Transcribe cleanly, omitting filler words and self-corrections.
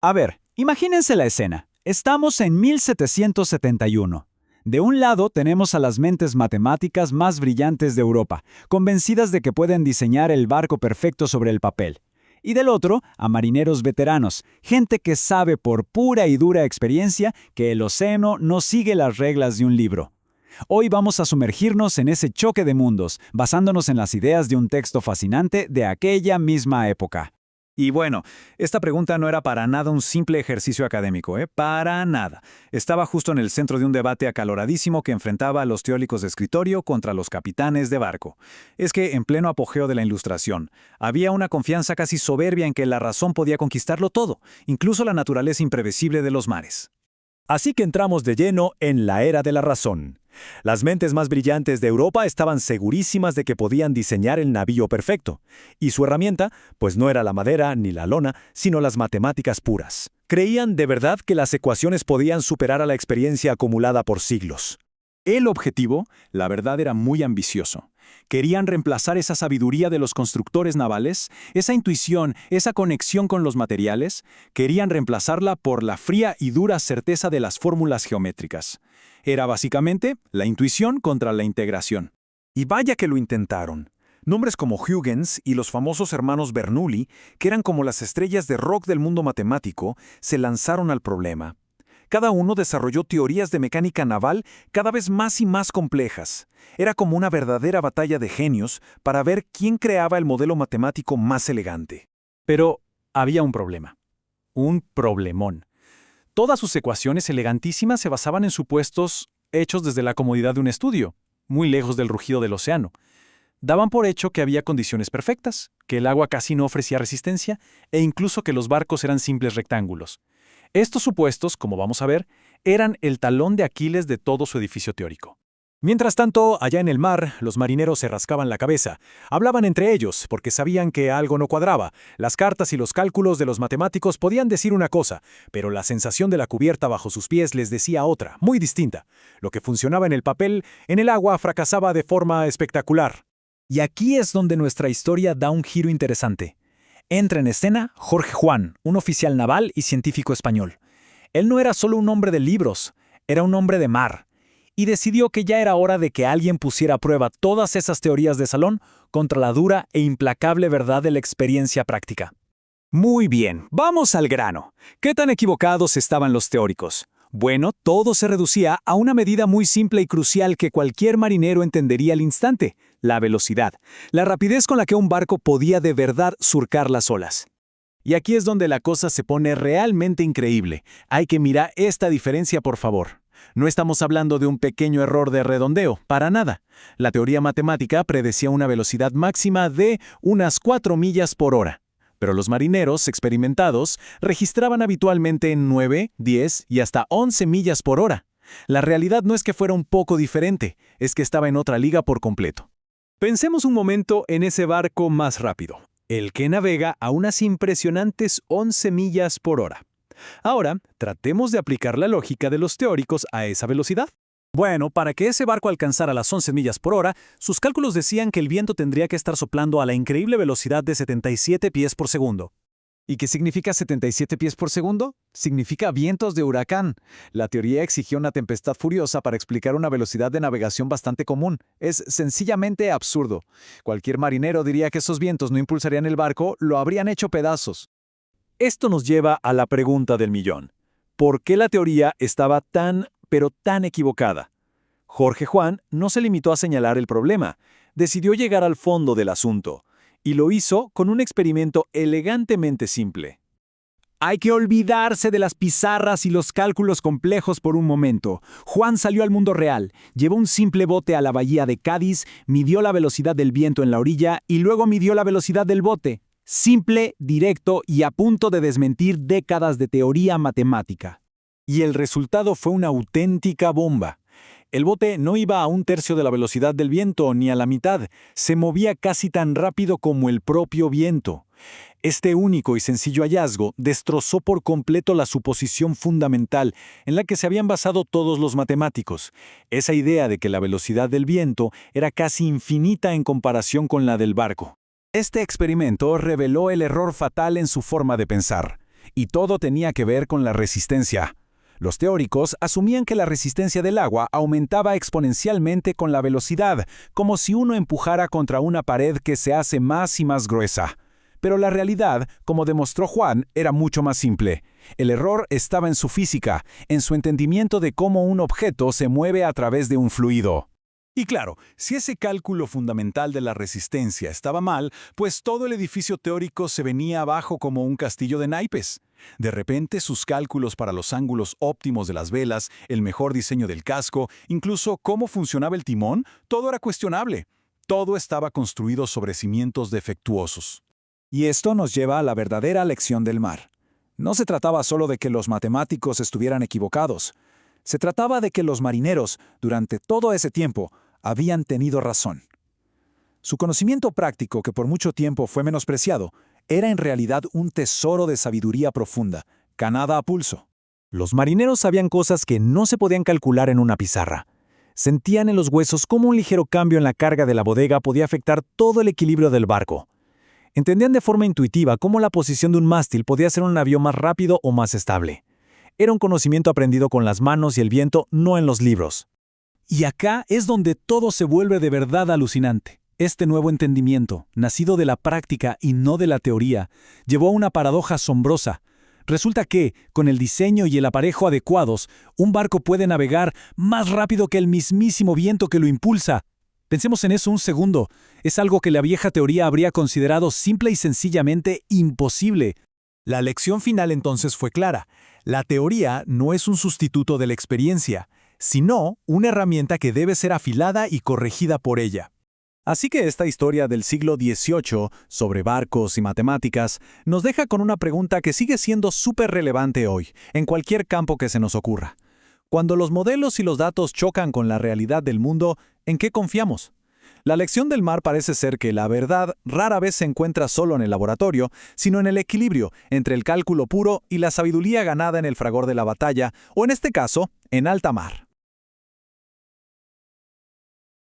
A ver, imagínense la escena. Estamos en 1771. De un lado tenemos a las mentes matemáticas más brillantes de Europa, convencidas de que pueden diseñar el barco perfecto sobre el papel. Y del otro, a marineros veteranos, gente que sabe por pura y dura experiencia que el océano no sigue las reglas de un libro. Hoy vamos a sumergirnos en ese choque de mundos, basándonos en las ideas de un texto fascinante de aquella misma época. Y bueno, esta pregunta no era para nada un simple ejercicio académico, para nada. Estaba justo en el centro de un debate acaloradísimo que enfrentaba a los teóricos de escritorio contra los capitanes de barco. Es que, en pleno apogeo de la Ilustración, había una confianza casi soberbia en que la razón podía conquistarlo todo, incluso la naturaleza imprevisible de los mares. Así que entramos de lleno en la era de la razón. Las mentes más brillantes de Europa estaban segurísimas de que podían diseñar el navío perfecto, y su herramienta, pues no era la madera ni la lona, sino las matemáticas puras. Creían de verdad que las ecuaciones podían superar a la experiencia acumulada por siglos. El objetivo, la verdad, era muy ambicioso. Querían reemplazar esa sabiduría de los constructores navales, esa intuición, esa conexión con los materiales, querían reemplazarla por la fría y dura certeza de las fórmulas geométricas. Era básicamente la intuición contra la integración. Y vaya que lo intentaron. Nombres como Huygens y los famosos hermanos Bernoulli, que eran como las estrellas de rock del mundo matemático, se lanzaron al problema. Cada uno desarrolló teorías de mecánica naval cada vez más y más complejas. Era como una verdadera batalla de genios para ver quién creaba el modelo matemático más elegante. Pero había un problema. Un problemón. Todas sus ecuaciones elegantísimas se basaban en supuestos hechos desde la comodidad de un estudio, muy lejos del rugido del océano. Daban por hecho que había condiciones perfectas, que el agua casi no ofrecía resistencia e incluso que los barcos eran simples rectángulos. Estos supuestos, como vamos a ver, eran el talón de Aquiles de todo su edificio teórico. Mientras tanto, allá en el mar, los marineros se rascaban la cabeza. Hablaban entre ellos, porque sabían que algo no cuadraba. Las cartas y los cálculos de los matemáticos podían decir una cosa, pero la sensación de la cubierta bajo sus pies les decía otra, muy distinta. Lo que funcionaba en el papel, en el agua fracasaba de forma espectacular. Y aquí es donde nuestra historia da un giro interesante. Entra en escena Jorge Juan, un oficial naval y científico español. Él no era solo un hombre de libros, era un hombre de mar. Y decidió que ya era hora de que alguien pusiera a prueba todas esas teorías de salón contra la dura e implacable verdad de la experiencia práctica. Muy bien, vamos al grano. ¿Qué tan equivocados estaban los teóricos? Bueno, todo se reducía a una medida muy simple y crucial que cualquier marinero entendería al instante: la velocidad, la rapidez con la que un barco podía de verdad surcar las olas. Y aquí es donde la cosa se pone realmente increíble. Hay que mirar esta diferencia, por favor. No estamos hablando de un pequeño error de redondeo, para nada. La teoría matemática predecía una velocidad máxima de unas 4 millas por hora. Pero los marineros experimentados registraban habitualmente 9, 10 y hasta 11 millas por hora. La realidad no es que fuera un poco diferente, es que estaba en otra liga por completo. Pensemos un momento en ese barco más rápido, el que navega a unas impresionantes 11 millas por hora. Ahora, tratemos de aplicar la lógica de los teóricos a esa velocidad. Bueno, para que ese barco alcanzara las 11 millas por hora, sus cálculos decían que el viento tendría que estar soplando a la increíble velocidad de 77 pies por segundo. ¿Y qué significa 77 pies por segundo? Significa vientos de huracán. La teoría exigió una tempestad furiosa para explicar una velocidad de navegación bastante común. Es sencillamente absurdo. Cualquier marinero diría que esos vientos no impulsarían el barco, lo habrían hecho pedazos. Esto nos lleva a la pregunta del millón. ¿Por qué la teoría estaba pero tan equivocada? Jorge Juan no se limitó a señalar el problema, decidió llegar al fondo del asunto, y lo hizo con un experimento elegantemente simple. Hay que olvidarse de las pizarras y los cálculos complejos por un momento. Juan salió al mundo real, llevó un simple bote a la bahía de Cádiz, midió la velocidad del viento en la orilla y luego midió la velocidad del bote. Simple, directo y a punto de desmentir décadas de teoría matemática. Y el resultado fue una auténtica bomba. El bote no iba a 1/3 de la velocidad del viento ni a la mitad, se movía casi tan rápido como el propio viento. Este único y sencillo hallazgo destrozó por completo la suposición fundamental en la que se habían basado todos los matemáticos, esa idea de que la velocidad del viento era casi infinita en comparación con la del barco. Este experimento reveló el error fatal en su forma de pensar. y todo tenía que ver con la resistencia. Los teóricos asumían que la resistencia del agua aumentaba exponencialmente con la velocidad, como si uno empujara contra una pared que se hace más y más gruesa. Pero la realidad, como demostró Juan, era mucho más simple. El error estaba en su física, en su entendimiento de cómo un objeto se mueve a través de un fluido. Y claro, si ese cálculo fundamental de la resistencia estaba mal, pues todo el edificio teórico se venía abajo como un castillo de naipes. De repente, sus cálculos para los ángulos óptimos de las velas, el mejor diseño del casco, incluso cómo funcionaba el timón, todo era cuestionable. Todo estaba construido sobre cimientos defectuosos. Y esto nos lleva a la verdadera lección del mar. No se trataba solo de que los matemáticos estuvieran equivocados. Se trataba de que los marineros, durante todo ese tiempo, habían tenido razón. Su conocimiento práctico, que por mucho tiempo fue menospreciado, era en realidad un tesoro de sabiduría profunda, ganada a pulso. Los marineros sabían cosas que no se podían calcular en una pizarra. Sentían en los huesos cómo un ligero cambio en la carga de la bodega podía afectar todo el equilibrio del barco. Entendían de forma intuitiva cómo la posición de un mástil podía hacer un navío más rápido o más estable. Era un conocimiento aprendido con las manos y el viento, no en los libros. Y acá es donde todo se vuelve de verdad alucinante. Este nuevo entendimiento, nacido de la práctica y no de la teoría, llevó a una paradoja asombrosa. Resulta que, con el diseño y el aparejo adecuados, un barco puede navegar más rápido que el mismísimo viento que lo impulsa. Pensemos en eso un segundo. Es algo que la vieja teoría habría considerado simple y sencillamente imposible. La lección final entonces fue clara. La teoría no es un sustituto de la experiencia, sino una herramienta que debe ser afilada y corregida por ella. Así que esta historia del siglo XVIII sobre barcos y matemáticas nos deja con una pregunta que sigue siendo súper relevante hoy, en cualquier campo que se nos ocurra. Cuando los modelos y los datos chocan con la realidad del mundo, ¿en qué confiamos? La lección del mar parece ser que la verdad rara vez se encuentra solo en el laboratorio, sino en el equilibrio entre el cálculo puro y la sabiduría ganada en el fragor de la batalla, o en este caso, en alta mar.